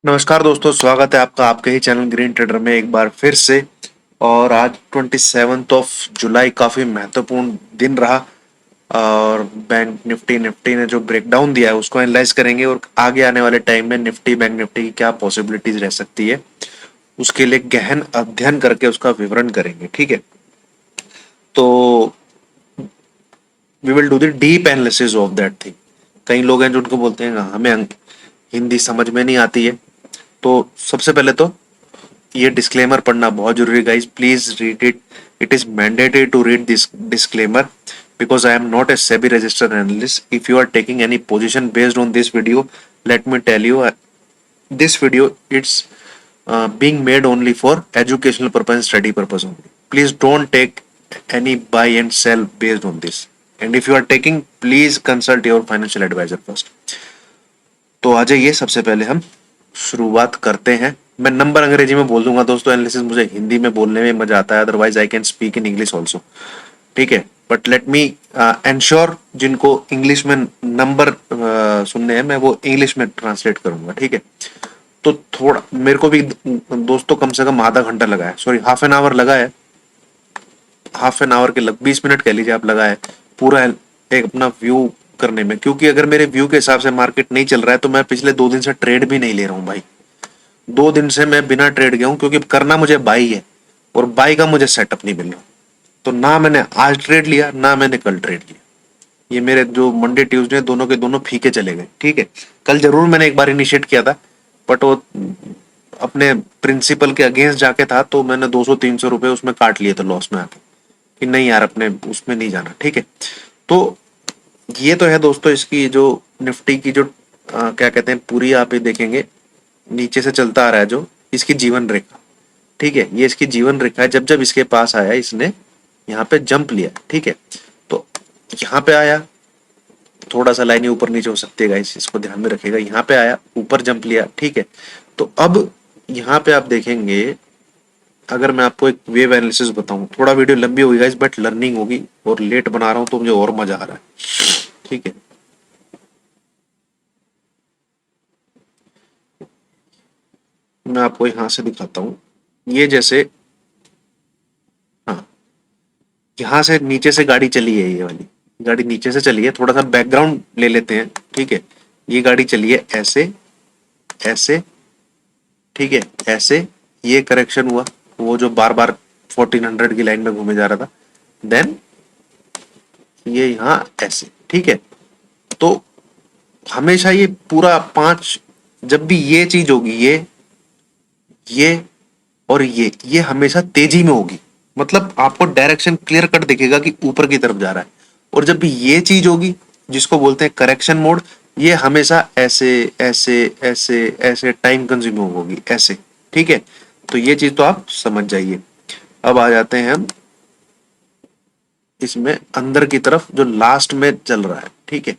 नमस्कार दोस्तों, स्वागत है आपका आपके ही चैनल ग्रीन ट्रेडर में एक बार फिर से। और आज 27 जुलाई काफ़ी महत्वपूर्ण दिन रहा। और बैंक निफ्टी ने जो ब्रेकडाउन दिया है उसको एनालाइज करेंगे और आगे आने वाले टाइम में निफ्टी बैंक निफ्टी की क्या पॉसिबिलिटीज रह सकती है उसके लिए गहन अध्ययन करके उसका विवरण करेंगे। ठीक है, तो we will do the deep analysis of that thing. कई लोग हैं जो उनको बोलते हैं हमें हिंदी समझ में नहीं आती है। तो सबसे पहले तो ये डिस्क्लेमर पढ़ना बहुत जरूरी है guys, please read it. It is mandatory to read this disclaimer because I am not a SEBI registered analyst. If you are taking any position based on this video, let me tell you, this video it's being made only for educational purpose and study purpose only. Please don't take any buy and sell based on this. And if you are taking, please consult your financial advisor first. तो आ जाइए, सबसे पहले हम शुरुआत करते हैं। मैं number अंग्रेजी में बोल दूंगा दोस्तों, एनालिसिस मुझे हिंदी में बोलने में मजा आता है, otherwise I can speak in English also. ठीक है, बट लेट मी एंश्योर जिनको इंग्लिश में नंबर सुनने हैं मैं वो इंग्लिश में ट्रांसलेट करूंगा। ठीक है, तो थोड़ा मेरे को भी दोस्तों कम से कम आधा घंटा लगा है, सॉरी हाफ एन आवर लगा है। हाफ एन आवर के लग 20 मिनट कह लीजिए आप लगा है पूरा एक अपना व्यू करने में। क्योंकि अगर मेरे व्यू के हिसाब से मार्केट नहीं चल रहा है तो मैं पिछले 2 दिन से ट्रेड भी नहीं ले रहा हूँ भाई। 2 दिन से मैं बिना ट्रेड गया हूँ क्योंकि करना मुझे बाई है और बाई का मुझे सेटअप नहीं मिल रहा। तो ना मैंने आज ट्रेड लिया ना मैंने कल ट्रेड लिया। ये मेरे जो मंडे ट्यूसडे दोनों के दोनों फीके चले गए। ठीक है, कल जरूर मैंने एक बार इनिशिएट किया था बट वो अपने प्रिंसिपल के अगेंस्ट जाके था, तो मैंने 200-300 रुपए उसमें काट लिए थे लॉस में आके कि नहीं यार अपने उसमें नहीं जाना। ठीक है, तो ये तो है दोस्तों इसकी जो निफ्टी की जो क्या कहते हैं पूरी आप ये देखेंगे नीचे से चलता आ रहा है जो इसकी जीवन रेखा। ठीक है, ये इसकी जीवन रेखा है। जब जब इसके पास आया इसने यहाँ पे जंप लिया। ठीक है, तो यहाँ पे आया, थोड़ा सा लाइन ऊपर नीचे हो सकती है गाइस, इसको ध्यान में रखिएगा। यहाँ पे आया, ऊपर जंप लिया। ठीक है, तो अब यहाँ पे आप देखेंगे, अगर मैं आपको एक वेव एनालिसिस बताऊं, थोड़ा वीडियो लंबी होगी गाइस बट लर्निंग होगी और लेट बना रहा हूं तो मुझे और मजा आ रहा है। ठीक है, मैं आपको यहां से दिखाता हूं। ये जैसे, हाँ, यहाँ से नीचे से गाड़ी चली है, ये वाली गाड़ी नीचे से चली है। थोड़ा सा बैकग्राउंड ले लेते हैं। ठीक है, ये गाड़ी चली है ऐसे ऐसे। ठीक है, ऐसे ये करेक्शन हुआ, वो जो बार बार 1400 की लाइन में घूमे जा रहा था। देन ये यहाँ ऐसे। ठीक है, तो हमेशा ये पूरा 5, जब भी ये चीज होगी, ये और ये हमेशा तेजी में होगी। मतलब आपको डायरेक्शन क्लियर कट दिखेगा कि ऊपर की तरफ जा रहा है। और जब भी ये चीज होगी जिसको बोलते हैं करेक्शन मोड, ये हमेशा ऐसे ऐसे ऐसे ऐसे टाइम कंज्यूमिंग होगी ऐसे। ठीक है, तो ये चीज तो आप समझ जाइए। अब आ जाते हैं हम इसमें अंदर की तरफ जो लास्ट में चल रहा है। ठीक है,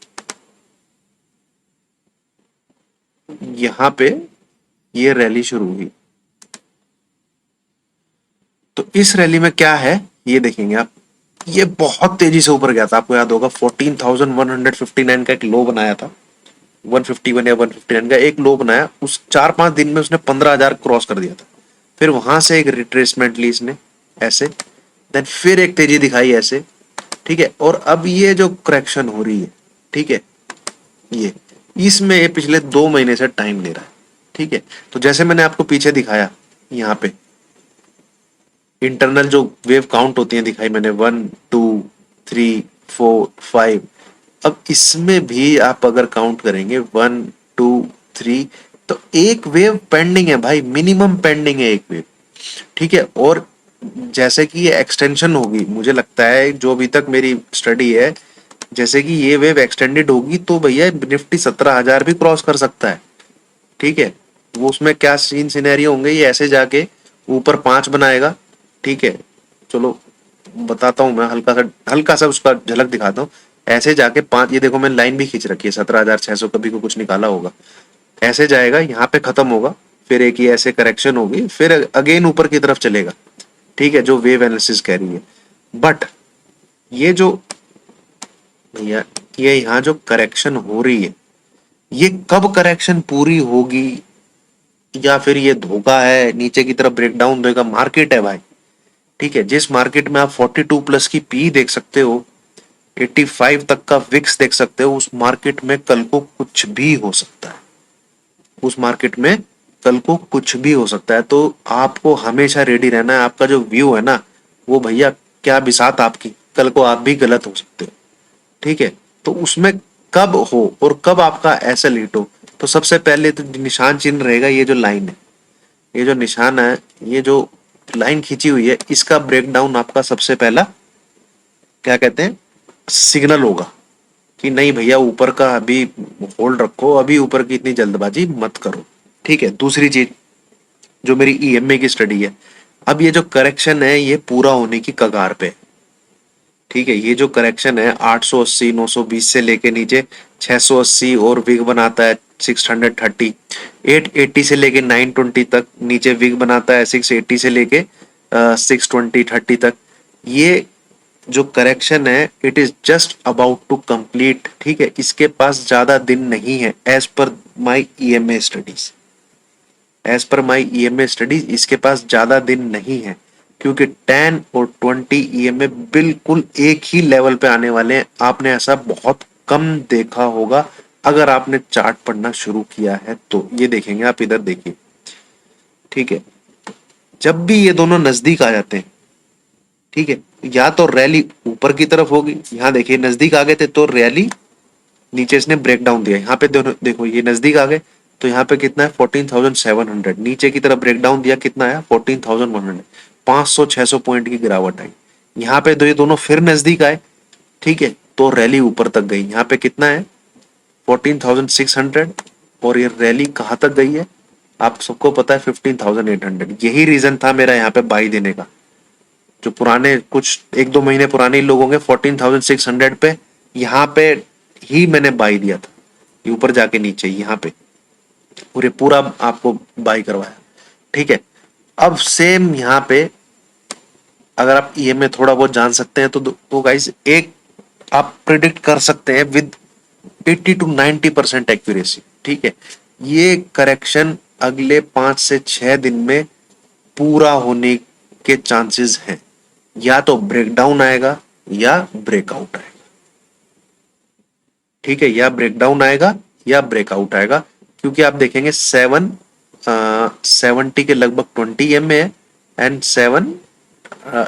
यहां पे ये रैली शुरू हुई, तो इस रैली में क्या है ये देखेंगे आप। ये बहुत तेजी से ऊपर गया था, आपको याद होगा 14,159 का एक लो बनाया था। 151 या 159 का एक लो बनाया, उस 4-5 दिन में उसने 15,000 क्रॉस कर दिया था। फिर वहां से एक रिट्रेसमेंट ली इसने ऐसे, देन फिर एक तेजी दिखाई ऐसे। ठीक है, और अब ये जो करेक्शन हो रही है, ठीक है, ये इसमें ये पिछले 2 महीने से टाइम ले रहा है। ठीक है, तो जैसे मैंने आपको पीछे दिखाया, यहाँ पे इंटरनल जो वेव काउंट होती है दिखाई मैंने, 1 2 3 4 5। अब इसमें भी आप अगर काउंट करेंगे 1 2 3, तो एक वेव पेंडिंग है भाई, मिनिमम पेंडिंग है एक वेव। ठीक है, और जैसे कि ये एक्सटेंशन होगी, मुझे लगता है जो अभी तक मेरी स्टडी है, जैसे कि ये वेव एक्सटेंडेड होगी तो भैया निफ्टी 17,000 भी क्रॉस कर सकता है। ठीक है, वो उसमें क्या सीन सिनेरियो होंगे, ये ऐसे जाके ऊपर 5 बनाएगा। ठीक है, चलो बताता हूँ, मैं हल्का सा उसका झलक दिखाता हूँ। ऐसे जाके 5, ये देखो मैंने लाइन भी खींच रखी है 17,600, कभी को कुछ निकाला होगा। ऐसे जाएगा, यहाँ पे खत्म होगा, फिर एक ये ऐसे करेक्शन होगी, फिर अगेन ऊपर की तरफ चलेगा। ठीक है, जो वेव एनालिसिस कह रही है। बट ये जो भैया, ये यहाँ जो करेक्शन हो रही है, ये कब करेक्शन पूरी होगी या फिर ये धोखा है, नीचे की तरफ ब्रेकडाउन देगा। मार्केट है भाई, ठीक है। जिस मार्केट में आप 42 प्लस की पी देख सकते हो, 85 तक का विक्स देख सकते हो, उस मार्केट में कल को कुछ भी हो सकता है। उस मार्केट में कल को कुछ भी हो सकता है। तो आपको हमेशा रेडी रहना है। आपका जो व्यू है ना, वो भैया क्या बिसात आपकी, कल को आप भी गलत हो सकते हो, ठीक है। तो उसमें कब हो और कब आपका ऐसा लेट हो, तो सबसे पहले तो निशान चिन्ह रहेगा ये जो लाइन है, ये जो निशान है, ये जो लाइन खींची हुई है, इसका ब्रेकडाउन आपका सबसे पहला क्या कहते हैं, सिग्नल होगा कि नहीं भैया ऊपर का अभी होल्ड रखो, अभी ऊपर की इतनी जल्दबाजी मत करो, ठीक है। दूसरी चीज जो मेरी ईएमए की स्टडी है, अब ये जो करेक्शन है ये पूरा होने की कगार पे है, ठीक है। ये जो करेक्शन है 880 920 से लेके नीचे 680 और विग बनाता है 630, 880 से लेके 920 तक नीचे विग बनाता है 680 से लेके 620 30 तक। ये जो करेक्शन है it is just about to complete, ठीक है। इसके पास ज्यादा दिन नहीं है एज पर माई ईएमए स्टडीज, एज पर माई ईएमए स्टडीज इसके पास ज्यादा दिन नहीं है, क्योंकि 10 और 20 ईएमए बिल्कुल एक ही लेवल पे आने वाले हैं। आपने ऐसा बहुत कम देखा होगा अगर आपने चार्ट पढ़ना शुरू किया है तो। ये देखेंगे आप, इधर देखिए, ठीक है। जब भी ये दोनों नजदीक आ जाते हैं, ठीक है, या तो रैली ऊपर की तरफ होगी, यहाँ देखिए नजदीक आ गए थे तो रैली नीचे इसने ब्रेक डाउन दिया। यहाँ पे दोनों देखो ये नजदीक आ गए तो यहाँ पे कितना है 14,700, नीचे की तरफ ब्रेक डाउन दिया कितना है 14,100, 500 600 पॉइंट की गिरावट आई। यहाँ पे ये दोनों फिर नजदीक आए, ठीक है, तो रैली ऊपर तक गई। यहाँ पे कितना है 14,600, और ये रैली कहाँ तक गई है आप सबको पता है 15,800। यही रीजन था मेरा यहाँ पे बाई देने का। जो पुराने कुछ 1-2 महीने पुराने लोग होंगे 14,600 पे, यहाँ पे ही मैंने बाई दिया था, ये ऊपर जाके नीचे यहाँ पे, और ये पूरा आपको बाई करवाया, ठीक है। अब सेम यहाँ पे अगर आप ईएमए थोड़ा बहुत जान सकते हैं तो गाइस एक आप प्रिडिक्ट कर सकते हैं विद 80 to 90% एक्यूरेसी, ठीक है। ये करेक्शन अगले 5 से 6 दिन में पूरा होने के चांसेस हैं। या तो ब्रेकडाउन आएगा या ब्रेकआउट आएगा, ठीक है, या ब्रेकडाउन आएगा या ब्रेकआउट आएगा। क्योंकि आप देखेंगे 70 के लगभग 20 EMA है, एंड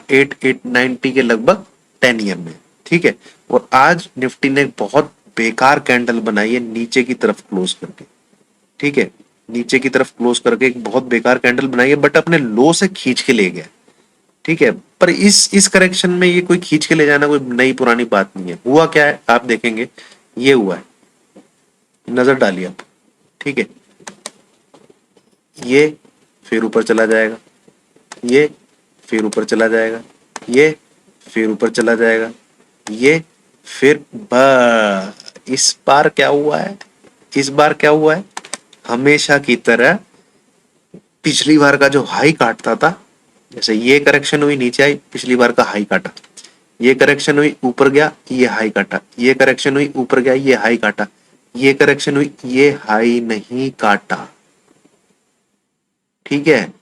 890 के लगभग 10 EMA, ठीक है। और आज निफ्टी ने बहुत बेकार कैंडल बनाई है नीचे की तरफ क्लोज करके, ठीक है, नीचे की तरफ क्लोज करके एक बहुत बेकार कैंडल बनाई है, बट अपने लो से खींच के ले गया, ठीक है। पर इस करेक्शन में ये कोई खींच के ले जाना कोई नई पुरानी बात नहीं है। हुआ क्या है आप देखेंगे, ये हुआ है, नजर डालिए आप, ठीक है। ये फिर ऊपर चला जाएगा, ये फिर ऊपर चला जाएगा, ये फिर ऊपर चला जाएगा, ये फिर इस बार क्या हुआ है, इस बार क्या हुआ है, हमेशा की तरह पिछली बार का जो हाई काटता था, जैसे ये करेक्शन हुई नीचे आई, पिछली बार का हाई काटा, ये करेक्शन हुई ऊपर गया, ये हाई काटा, ये करेक्शन हुई ऊपर गया, ये हाई काटा, ये करेक्शन हुई, ये हाई नहीं काटा, ठीक है।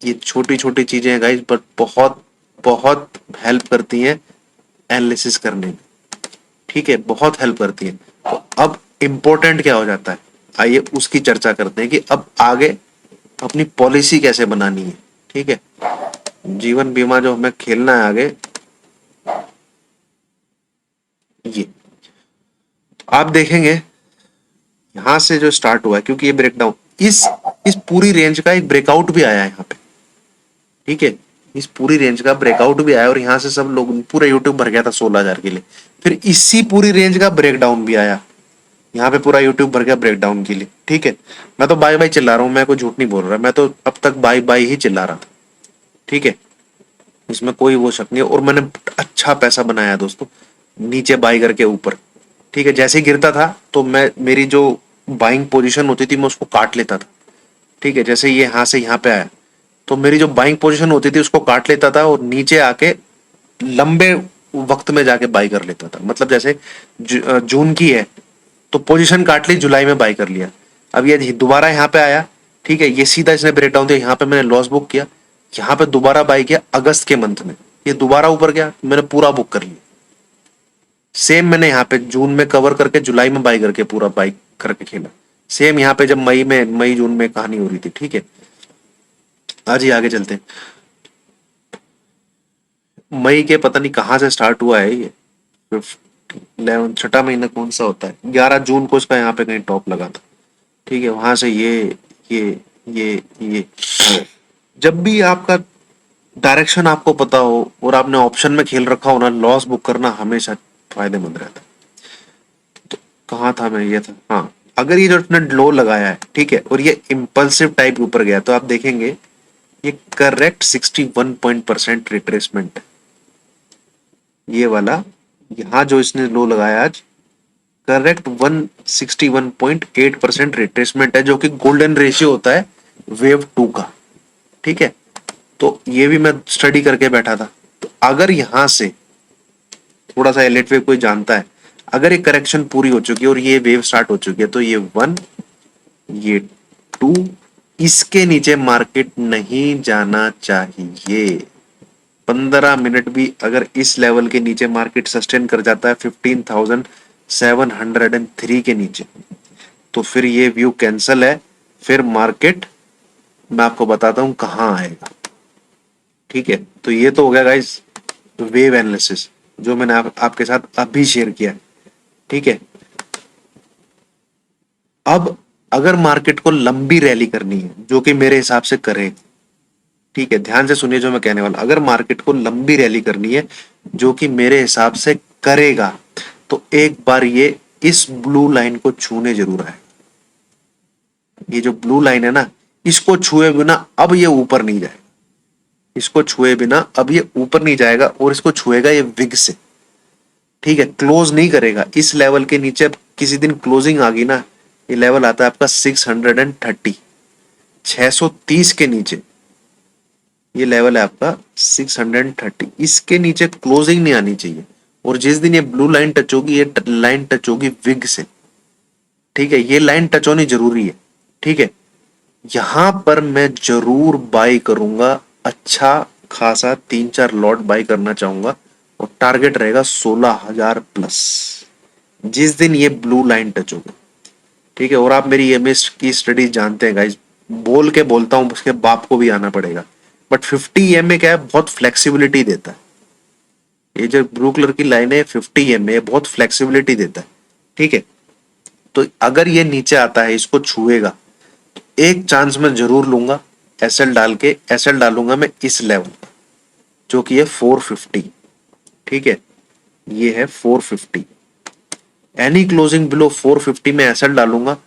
ये छोटी छोटी चीजें हैं गाइस, बट बहुत बहुत हेल्प करती हैं एनालिसिस करने में, ठीक है, बहुत हेल्प करती है। तो अब इम्पोर्टेंट क्या हो जाता है, आइए उसकी चर्चा करते हैं कि अब आगे अपनी पॉलिसी कैसे बनानी है, ठीक है। जीवन बीमा जो हमें खेलना है आगे, ये आप देखेंगे यहां से जो स्टार्ट हुआ है, क्योंकि ये ब्रेकडाउन इस पूरी रेंज का एक ब्रेकआउट भी आया है यहाँ पे, ठीक है, इस पूरी रेंज का ब्रेकआउट भी आया, और यहाँ से सब लोग पूरा यूट्यूब भर गया था 16,000 के लिए। फिर इसी पूरी रेंज का ब्रेकडाउन भी आया, यहाँ पे पूरा यूट्यूब भर गया ब्रेकडाउन के लिए, ठीक है। मैं तो बाय बाय चिल्ला रहा हूँ, मैं कोई झूठ नहीं बोल रहा, मैं तो अब तक बाय बाय ही चिल्ला रहा था, ठीक है, इसमें कोई वो शक नहीं है। और मैंने अच्छा पैसा बनाया है दोस्तों, नीचे बाई करके ऊपर, ठीक है। जैसे ही गिरता था तो मैं मेरी जो बाइंग पोजीशन होती थी मैं उसको काट लेता था, ठीक है। जैसे ये यहाँ से यहाँ पे आया तो मेरी जो बाइंग पोजीशन होती थी उसको काट लेता था, और नीचे आके लंबे वक्त में जाके बाई कर लेता था। मतलब जैसे जून की है तो पोजीशन काट ली, जुलाई में बाई कर लिया। अब ये दोबारा यहाँ पे आया, ठीक है, ये सीधा इसने ब्रेक डाउन दिया, यहाँ पे मैंने लॉस बुक किया, यहाँ पे दोबारा बाई किया अगस्त के मंथ में, ये दोबारा ऊपर गया, मैंने पूरा बुक कर लिया। सेम मैंने यहाँ पे जून में कवर करके जुलाई में बाई करके पूरा बाई करके खेला। सेम यहाँ पे जब मई जून में कहानी हो रही थी। ठीक है, आज ही आगे चलते हैं। मई के पता नहीं कहाँ से स्टार्ट हुआ है ये, 11 छठा महीना कौन सा होता है, 11 जून को इसका यहाँ पे कहीं टॉप लगा था। ठीक है, वहां से ये ये जब भी आपका डायरेक्शन आपको पता हो और आपने ऑप्शन में खेल रखा हो ना, लॉस बुक करना हमेशा फायदेमंद रहता है। तो कहाँ था मैं, ये था, हाँ, अगर ये जो उसने लो लगाया है, ठीक है, और ये इम्पल्सिव टाइप ऊपर गया, तो आप देखेंगे ये करेक्ट 61% रिट्रेसमेंट है। ये वाला यहाँ जो इसने लो लगाया आज, करेक्ट 161.8% रिट्रेसमेंट है, जो कि गोल्डन रेशियो होता है वेव 2 का। ठीक है, तो ये भी मैं स्टडी करके बैठा था। तो अगर यहां से थोड़ा सा एलिट वेव कोई जानता है, अगर ये करेक्शन पूरी हो चुकी है और ये वेव स्टार्ट हो चुकी है, तो ये 1, ये 2, इसके नीचे मार्केट नहीं जाना चाहिए। 15 मिनट भी अगर इस लेवल के नीचे मार्केट सस्टेन कर जाता है 15,703 के नीचे, तो फिर ये व्यू कैंसल है। फिर मार्केट मैं आपको बताता हूं कहां आएगा। ठीक है, तो ये तो हो गया गाइस वेव एनालिसिस, जो मैंने आपके साथ अभी शेयर किया। ठीक है, अब अगर मार्केट को लंबी रैली करनी है, जो कि मेरे हिसाब से करे, ठीक है, ध्यान से सुनिए जो मैं कहने वाला, अगर मार्केट को लंबी रैली करनी है, जो कि मेरे हिसाब से करेगा, तो एक बार ये इस ब्लू लाइन को छूने जरूर आए। ये जो ब्लू लाइन है ना, इसको छुए बिना अब ये ऊपर नहीं जाएगा, इसको छुए बिना अब ये ऊपर नहीं जाएगा, और इसको छुएगा ये विग से। ठीक है, क्लोज नहीं करेगा इस लेवल के नीचे। अब किसी दिन क्लोजिंग आ गई ना, ये लेवल आता है आपका 630, 630 के नीचे ये लेवल है आपका 630, इसके नीचे क्लोजिंग नहीं आनी चाहिए। और जिस दिन ये ब्लू लाइन टच होगी, ये लाइन टच होगी विग से। ठीक है, ये लाइन टच होनी जरूरी है। ठीक है, यहां पर मैं जरूर बाई करूंगा, अच्छा खासा 3-4 लॉट बाई करना चाहूंगा, और टारगेट रहेगा 16,000 प्लस जिस दिन ये ब्लू लाइन टच होगी। ठीक है, और आप मेरी ईएमएस की स्टडी जानते हैं गाइस, बोल के बोलता हूं, उसके बाप को भी आना पड़ेगा। बट 50 ईएमए क्या है, बहुत फ्लेक्सिबिलिटी देता है। ये जो ब्लू कलर की लाइन है 50 ईएमए, बहुत फ्लेक्सिबिलिटी देता है। ठीक है, तो अगर ये नीचे आता है, इसको छुएगा, तो एक चांस मैं जरूर लूंगा, एसएल डाल के, एसएल डालूंगा मैं इस लेवल पर, जो कि है 450। ठीक है, ये है 450, एनी क्लोजिंग बिलो 450 में एसएल डालूंगा,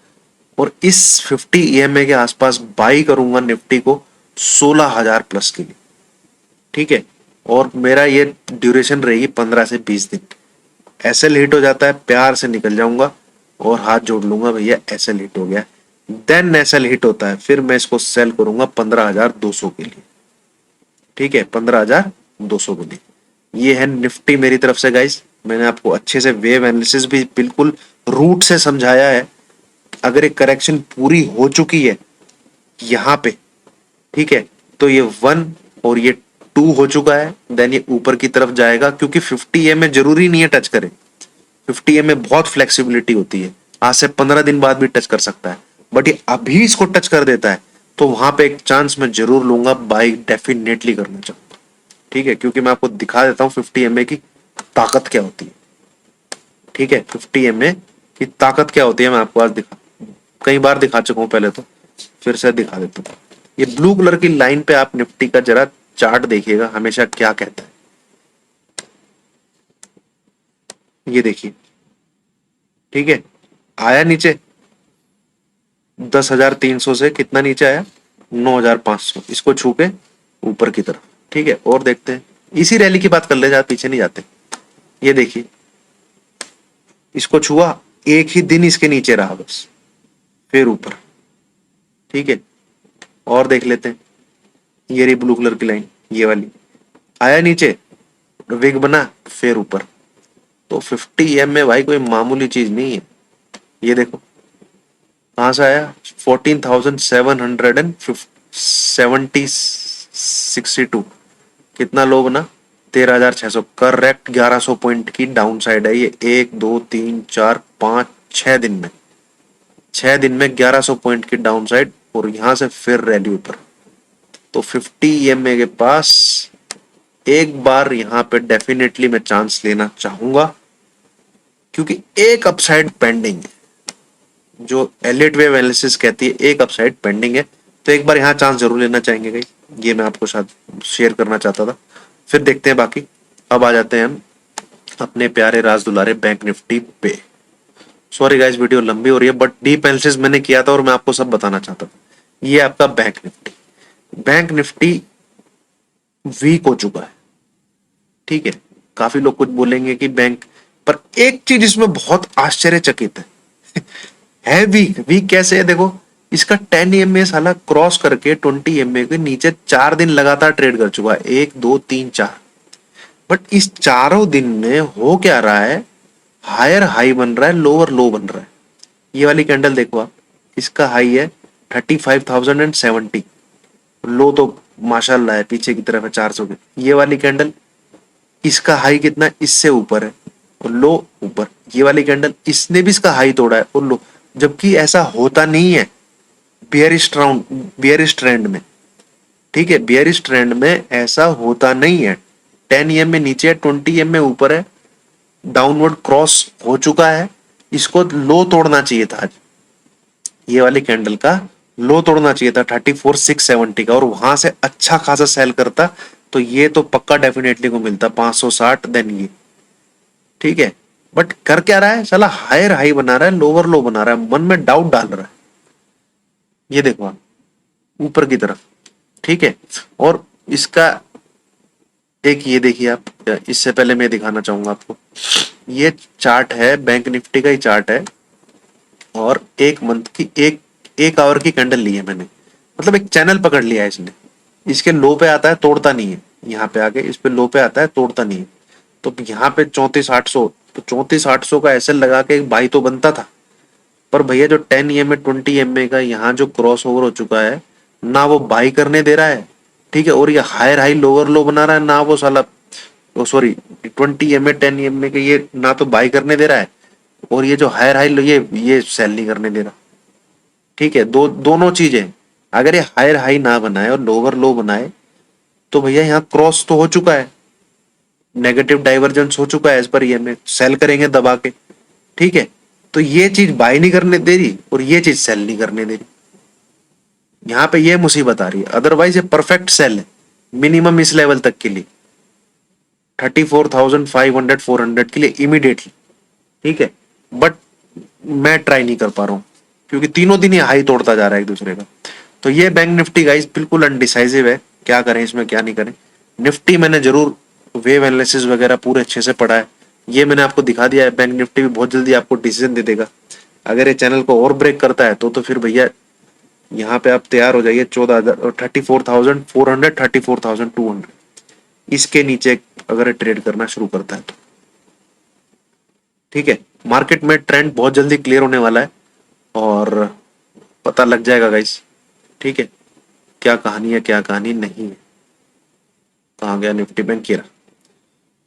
और इस 50 ईएमए के आसपास बाई करूंगा निफ्टी को 16,000 प्लस के लिए। ठीक है, और मेरा ये ड्यूरेशन रहेगी 15 से 20 दिन। एसएल हिट हो जाता है, प्यार से निकल जाऊंगा और हाथ जोड़ लूंगा, भैया एसएल हिट हो गया। देन एसएल हिट होता है, फिर मैं इसको सेल करूंगा 15,200 के लिए। ठीक है, 15,200 के लिए। ये है निफ्टी मेरी तरफ से गाइस। मैंने आपको अच्छे से वेव एनालिसिस भी बिल्कुल रूट से समझाया है। अगर एक करेक्शन पूरी हो चुकी है यहाँ पे, ठीक है, तो ये 1 और ये 2 हो चुका है, देन ये ऊपर की तरफ जाएगा, क्योंकि 50 एम में जरूरी नहीं है टच करे। 50 एम में बहुत फ्लेक्सिबिलिटी होती है, आज से 15 दिन बाद भी टच कर सकता है। बट ये अभी इसको टच कर देता है, तो वहां पे एक चांस मैं जरूर लूंगा, बाई डेफिनेटली करना चाहूंगा। ठीक है, क्योंकि मैं आपको दिखा देता हूँ 50 एम की ताकत क्या होती है। ठीक है, 50 एम की ताकत क्या होती है, मैं आपको आज कई बार दिखा चुका हूं पहले, तो फिर से दिखा देता हूँ। ये ब्लू कलर की लाइन पे आप निफ्टी का जरा चार्ट देखिएगा, हमेशा क्या कहता है। ये देखिए, ठीक है, आया नीचे 10,300 से कितना नीचे आया, 9,500, इसको छू के ऊपर की तरफ। ठीक है, और देखते हैं, इसी रैली की बात कर ले, जा पीछे नहीं जाते। ये देखिए, इसको छुआ, एक ही दिन इसके नीचे रहा बस, फिर ऊपर। ठीक है, और देख लेते हैं, ये रही ब्लू कलर की लाइन, ये वाली, आया नीचे, विग बना, फिर ऊपर। तो 50 एम में भाई कोई मामूली चीज नहीं है। ये देखो कहां से आया, 14,762 कितना लो बना, 13,600। करेक्ट 1100 पॉइंट की डाउन साइड है ये, 1 2 3 4 5 6 दिन में, 6 दिन में 1100 पॉइंट की डाउन साइड, और यहां से फिर रैली ऊपर। तो 50 ईएमए के पास एक बार यहाँ पे डेफिनेटली मैं चांस लेना चाहूंगा, क्योंकि एक अपसाइड पेंडिंग है, जो एलिट वेव एनालिसिस कहती है एक अपसाइड पेंडिंग है। तो एक बार यहाँ चांस जरूर लेना चाहेंगे गाइस, ये मैं आपको साथ शेयर करना चाहता था। फिर देखते हैं बाकी। अब आ जाते हैं हम अपने प्यारे राज दुलारे बैंक निफ्टी पे। सॉरी गाइस वीडियो लंबी हो रही है, बट डीप एनालिसिस मैंने किया था और मैं आपको सब बताना चाहता था। ये आपका bank Nifty, bank Nifty weak हो चुका है, ठीक है। काफी लोग कुछ बोलेंगे कि बैंक, पर एक चीज इसमें बहुत आश्चर्यचकित है वीक। वीक कैसे है देखो, इसका 10 EMA साला क्रॉस करके 20 EMA के नीचे 4 दिन लगातार ट्रेड कर चुका है, 1 2 3 4। बट इस चारों दिन में हो क्या रहा है, हायर हाई बन रहा है, लोअर लो बन रहा है। ये वाली कैंडल देखो आप, इसका हाई है 35,070, लो तो माशाल्लाह है पीछे की तरफ है 400 के। ये वाली कैंडल, इसका हाई कितना है, इससे ऊपर है और लो ऊपर। ये वाली कैंडल, इसने भी इसका हाई तोड़ा है और लो, जबकि ऐसा होता नहीं है बियरिश ट्रेंड में, ठीक है। बियरिश ट्रेंड में ऐसा होता नहीं है। 10 EMA नीचे है, 20 EMA ऊपर है, डाउनवर्ड क्रॉस हो चुका है, इसको लो तोड़ना चाहिए था आज। ये वाली कैंडल का लो तोड़ना चाहिए था 34,670 का, और वहां से अच्छा खासा सेल करता, तो ये तो पक्का डेफिनेटली को मिलता 560 देन ये, ठीक है। बट कर क्या रहा है साला, हायर हाई बना रहा है, लोअर लो बना रहा है, मन में डाउट डाल रहा है। ये देखो आप ऊपर की तरफ, ठीक है। और इसका एक ये देखिए आप, इससे पहले मैं दिखाना चाहूंगा आपको, ये चार्ट है बैंक निफ्टी का ही चार्ट है, और एक मंथ की एक आवर की कैंडल ली है मैंने, मतलब एक चैनल पकड़ लिया है इसने। इसके लो पे आता है तोड़ता नहीं है, यहाँ पे आके इस पे लो पे आता है तोड़ता नहीं है। तो यहाँ पे 34,800, तो 34,800 का एसएल लगा के एक बाई तो बनता था। पर भैया जो 10 EMA 20 EMA का यहाँ जो क्रॉस ओवर हो चुका है, ना वो बाई करने दे रहा है, ठीक है। और ये हायर हाई लोअर लो बना रहा है, ना वो साला, ओ सॉरी, 20 EMA 10 EMA के ये ना तो बाई करने दे रहा है, और ये जो हायर हाई ये सेल नहीं करने दे रहा, ठीक है। दोनों चीजें, अगर ये हायर हाई ना बनाए और लोअर लो बनाए, तो भैया यहाँ क्रॉस तो हो चुका है, नेगेटिव डाइवर्जेंस हो चुका है, एज पर ईएमए सेल करेंगे दबा के, ठीक है। तो ये चीज बाय नहीं करने दे रही और ये चीज सेल नहीं करने दे रही, यहाँ पे ये मुसीबत आ रही है। अदरवाइज ये परफेक्ट सेल है मिनिमम इस लेवल तक के लिए, 34,500 400 के लिए इमीडिएटली, ठीक है। बट मैं ट्राई नहीं कर पा रहा हूँ, क्योंकि तीनों दिन ये हाई तोड़ता जा रहा है एक दूसरे का। तो ये बैंक निफ्टी गाइस बिल्कुल अनडिसाइसिव है, क्या करें इसमें क्या नहीं करें। निफ्टी मैंने जरूर वेव एनालिसिस वगैरह पूरे अच्छे से पढ़ा है, ये मैंने आपको दिखा दिया है। बैंक निफ्टी भी बहुत जल्दी आपको डिसीजन दे देगा, अगर ये चैनल को और ब्रेक करता है तो फिर भैया यहाँ पे आप तैयार हो जाइए। 14,000 34,400 34,200 इसके नीचे अगर ट्रेड करना शुरू करता है तो, ठीक है। मार्केट में ट्रेंड बहुत जल्दी क्लियर होने वाला है और पता लग जाएगा गाइस, ठीक है, क्या कहानी है क्या कहानी नहीं है। कहाँ गया निफ्टी बैंक, ये रहा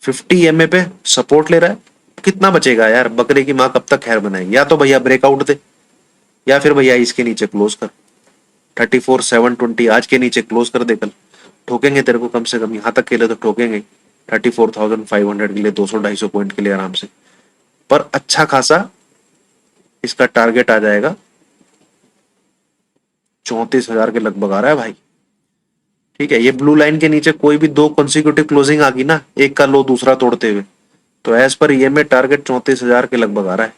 50 EMA पे सपोर्ट ले रहा है। कितना बचेगा यार, बकरे की माँ कब तक खैर बनाएगी, या तो भैया ब्रेकआउट दे, या फिर भैया इसके नीचे क्लोज कर, 34,720 आज के नीचे क्लोज कर दे। कल ठोकेंगे तेरे को, कम से कम यहाँ तक के लिए तो ठोकेंगे, 34,500 के लिए 200 250 पॉइंट के लिए आराम से। पर अच्छा खासा इसका टारगेट आ जाएगा, 34,000 के लगभग आ रहा है भाई, ठीक है। ये ब्लू लाइन के नीचे कोई भी दो कंसिक्यूटिव क्लोजिंग आ गई ना, एक का लो दूसरा तोड़ते हुए, तो एज पर ईएमए टारगेट 34,000 के लगभग आ रहा है।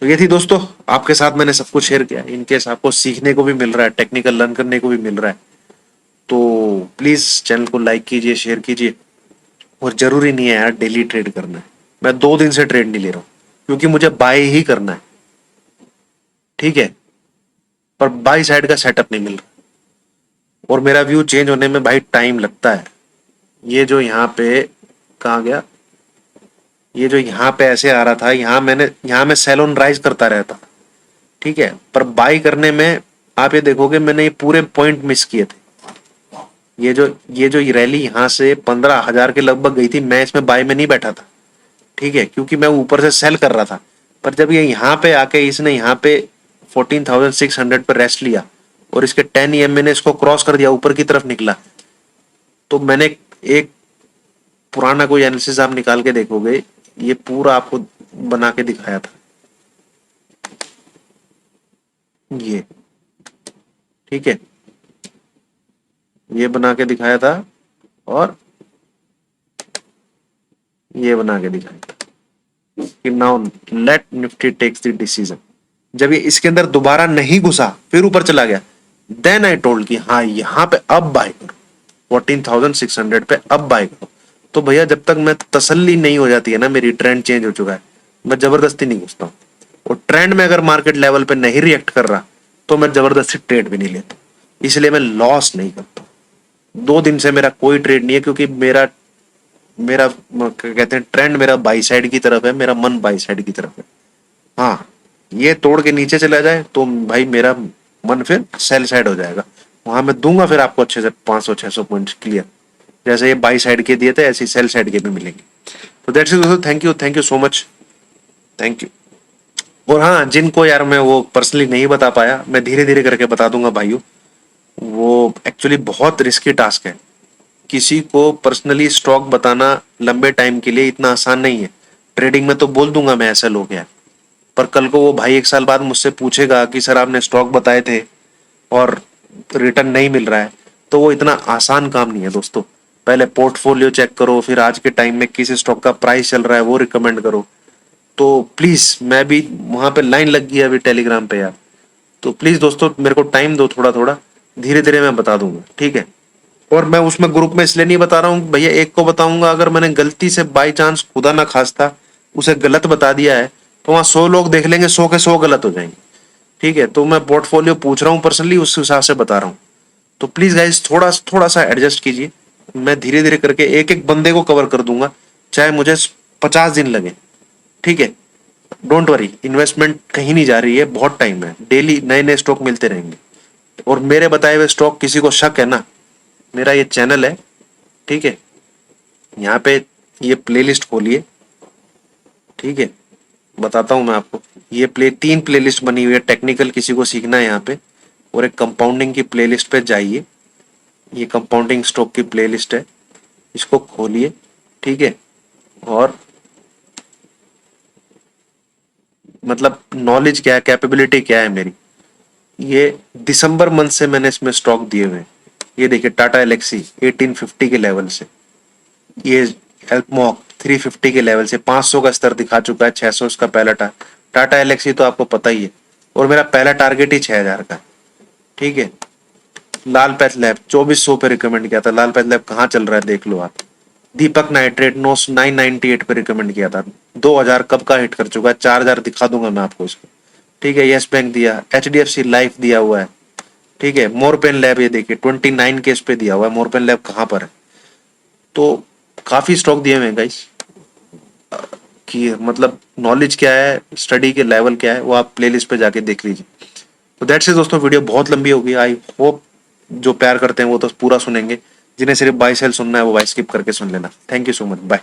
तो ये थी दोस्तों, आपके साथ मैंने सब कुछ शेयर किया। इनकेस आपको सीखने को भी मिल रहा है, टेक्निकल लर्न करने को भी मिल रहा है, तो प्लीज चैनल को लाइक कीजिए, शेयर कीजिए। और जरूरी नहीं है यार डेली ट्रेड करना है, मैं 2 दिन से ट्रेड नहीं ले रहा हूँ, क्योंकि मुझे बाय ही करना है, ठीक है। पर बाई साइड का सेटअप नहीं मिल रहा, और मेरा व्यू चेंज होने में भाई टाइम लगता है। ये जो यहाँ पे कहाँ गया, ये जो यहाँ पे ऐसे आ रहा था, यहाँ मैं सेल ऑन राइज करता रहता, ठीक है, पर बाई करने में आप ये देखोगे मैंने ये पूरे पॉइंट मिस किए थे। ये जो रैली यहाँ से 15,000 के लगभग गई थी, मैं इसमें बाई में नहीं बैठा था। ठीक है, क्योंकि मैं ऊपर से सेल कर रहा था। पर जब ये यहाँ पे आके इसने यहाँ पे 14,600 पर रेस्ट लिया और इसके 10 EMA ने इसको क्रॉस कर दिया, ऊपर की तरफ निकला, तो मैंने एक पुराना कोई एनालिसिस आप निकाल के देखोगे, ये पूरा आपको बना के दिखाया था ये। ठीक है, ये बना के दिखाया था और ये बना के दिखाया था कि now let Nifty takes the decision. जब ये इसके अंदर दोबारा नहीं घुसा, फिर ऊपर चला गया, देन आई टोल्ड कि हाँ यहाँ पे अब बाय करो, 14,600 पे अब बाय करो। तो भैया जब तक मैं तसल्ली नहीं हो जाती है ना, मेरी ट्रेंड चेंज हो चुका है, मैं जबरदस्ती नहीं घुसता हूँ। और ट्रेंड में अगर मार्केट लेवल पे नहीं रिएक्ट कर रहा तो मैं जबरदस्ती ट्रेड भी नहीं लेता, इसलिए मैं लॉस नहीं करता। 2 दिन से मेरा कोई ट्रेड नहीं है, क्योंकि मेरा मेरा कहते हैं ट्रेंड मेरा बाई साइड की तरफ है, मेरा मन बाई साइड की तरफ है। हाँ, ये तोड़ के नीचे चला जाए तो भाई मेरा मन फिर सेल साइड हो जाएगा, वहां मैं दूंगा फिर आपको अच्छे से 500-600 पॉइंट क्लियर। जैसे ये बाई साइड के दिए थे ऐसे सेल साइड के भी मिलेंगे। तो दैट्स इट दोस्तों, thank you so much, thank you. और हाँ, जिनको यार मैं वो पर्सनली नहीं बता पाया, मैं धीरे धीरे करके बता दूंगा भाइयों। वो एक्चुअली बहुत रिस्की टास्क है, किसी को पर्सनली स्टॉक बताना लंबे टाइम के लिए इतना आसान नहीं है। ट्रेडिंग में तो बोल दूंगा मैं ऐसा लोग यार, पर कल को वो भाई 1 साल बाद मुझसे पूछेगा कि सर आपने स्टॉक बताए थे और रिटर्न नहीं मिल रहा है, तो वो इतना आसान काम नहीं है दोस्तों। पहले पोर्टफोलियो चेक करो, फिर आज के टाइम में किस स्टॉक का प्राइस चल रहा है वो रिकमेंड करो। तो प्लीज, मैं भी वहां पे लाइन लग गई है अभी टेलीग्राम पे यार, तो प्लीज दोस्तों मेरे को टाइम दो थोड़ा थोड़ा, धीरे धीरे मैं बता दूंगा, ठीक है। और मैं उसमें ग्रुप में इसलिए नहीं बता रहा हूँ भैया, एक को बताऊंगा, अगर मैंने गलती से बाई चांस खुदा ना खास्ता उसे गलत बता दिया है, तो वहां 100 लोग देख लेंगे, 100 के 100 गलत हो जाएंगे। ठीक है, तो मैं पोर्टफोलियो पूछ रहा हूँ पर्सनली, उस हिसाब से बता रहा हूँ। तो प्लीज गाइज थोड़ा थोड़ा सा एडजस्ट कीजिए, मैं धीरे धीरे करके एक एक बंदे को कवर कर दूंगा, चाहे मुझे 50 दिन लगे। ठीक है, डोंट वरी, इन्वेस्टमेंट कहीं नहीं जा रही है, बहुत टाइम है, डेली नए नए स्टॉक मिलते रहेंगे। और मेरे बताए हुए स्टॉक किसी को शक है ना, मेरा ये चैनल है, ठीक है, यहाँ पे ये प्लेलिस्ट खोलिए, ठीक है, बताता हूँ मैं आपको। ये 3 प्लेलिस्ट बनी हुई है, टेक्निकल किसी को सीखना है यहाँ पे, और एक कंपाउंडिंग की प्लेलिस्ट पे जाइए, ये कंपाउंडिंग स्टॉक की प्लेलिस्ट है, इसको खोलिए, ठीक है। और मतलब नॉलेज क्या है, कैपेबिलिटी क्या है मेरी, ये दिसंबर मंथ से मैंने इसमें स्टॉक दिए हुए हैं। ये देखिए टाटा एलेक्सी 1850 के लेवल से, ये एल्पमॉक 350 के लेवल से 500 का स्तर दिखा चुका है, 600 इसका पहला टाटा एलेक्सी तो आपको पता ही है, और मेरा पहला टारगेट ही 6,000 का। ठीक है, लाल पैथ लैब 2400 पे रिकमेंड किया था, लाल पैथ लैब कहाँ चल रहा है देख लो आप। दीपक नाइट्रेट 998 पे रिकमेंड किया था, 2000 कब का हिट कर चुका है, 4000 दिखा दूंगा मैं आपको इसको। ठीक है, यस बैंक दिया, HDFC लाइफ दिया हुआ है। ठीक है, मोरपेन लैब ये देखिए 29 के इस पे दिया हुआ है, मोरपेन लैब कहाँ पर है। तो काफी स्टॉक दिए हुए हैं गाइस, कि मतलब नॉलेज क्या है, स्टडी के लेवल क्या है, वो आप प्लेलिस्ट पे जाके देख लीजिए। तो दैट्स इट दोस्तों, वीडियो बहुत लंबी होगी, आई होप जो प्यार करते हैं वो तो पूरा सुनेंगे, जिन्हें सिर्फ बाय सेल सुनना है वो बाय स्किप करके सुन लेना। Thank you so much, bye.